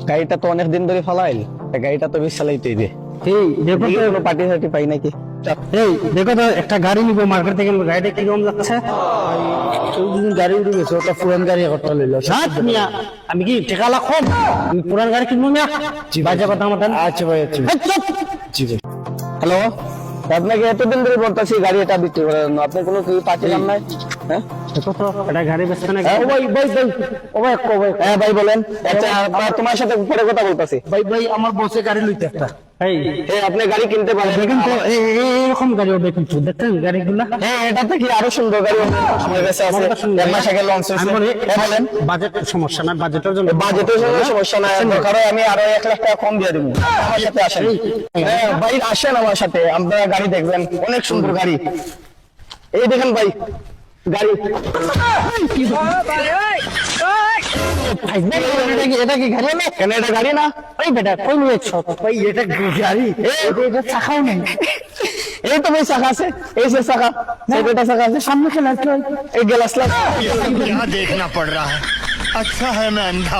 গাড়িটা তো অনেক দিন ধরে ফালাইল, গাড়িটা তো বেশ চালাইতেই দে। এই দেখো তো, কোনো পার্টি সার্টি পাই নাকি? এই দেখো তো, একটা গাড়ি নিবো মার্কেট থেকে, গাড়িটা কিরকম যাচ্ছে? গাড়ি উঠে গেছে, ওটা পুরান গাড়ি একটা লইলো। সাত মিয়া, আমি কি টাকা লাখ আমি পুরান গাড়ি কিনবো মিয়া? বাজে কথা আমার। আচ্ছা ভাই, আচ্ছা জি ভাই। হ্যালো, আপনাকে এতদিন ধরে বলতেছি গাড়ি এটা বিক্রি করার জন্য, আপনি কোনো কি পাচ্ছিলাম না? হ্যাঁ দেখো তো, এটা গাড়ি বেচবে না? ও ভাই ভাই ভাই, ও ভাই হ্যাঁ ভাই বলেন। আচ্ছা তোমার সাথে পরে কথা বলতেছি। ভাই ভাই, আমার বসে গাড়ি লইতে একটা। এই আপনি গাড়ি কিনতে পারেন দেখেন তো, এরকম গাড়ি ওটা কিন্তু দেখেন গাড়িগুলা। হ্যাঁ, এটা থেকে আরো সুন্দর গাড়ি আমার কাছে আছে। এক মাস আগে লঞ্চ হয়েছে। বলেন, বাজেটের সমস্যা না, বাজেটের জন্য বাজেটের জন্য সমস্যা নাই, দরকার হয় আমি আরো 1 লাখ টাকা কম দিয়ে দেবো। আমার সাথে আসেন। হ্যাঁ ভাই, আসেন আমার সাথে, আপনারা গাড়ি দেখবেন, অনেক সুন্দর গাড়ি। এই দেখেন ভাই গাড়ি। এটা কি গাড়ি না? কেন এটা গাড়ি না? ওই বেটা কই নিয়ে ছ ভাই এটা গাড়ি, এটা চাকাও নেই। এই তো ভাই চাকা আছে, এই যে চাকা, সেটা চাকা আছে, সামনে খেলা এই গ্লাস লাগ। क्या देखना पड़ रहा है। अच्छा है मैं अंधा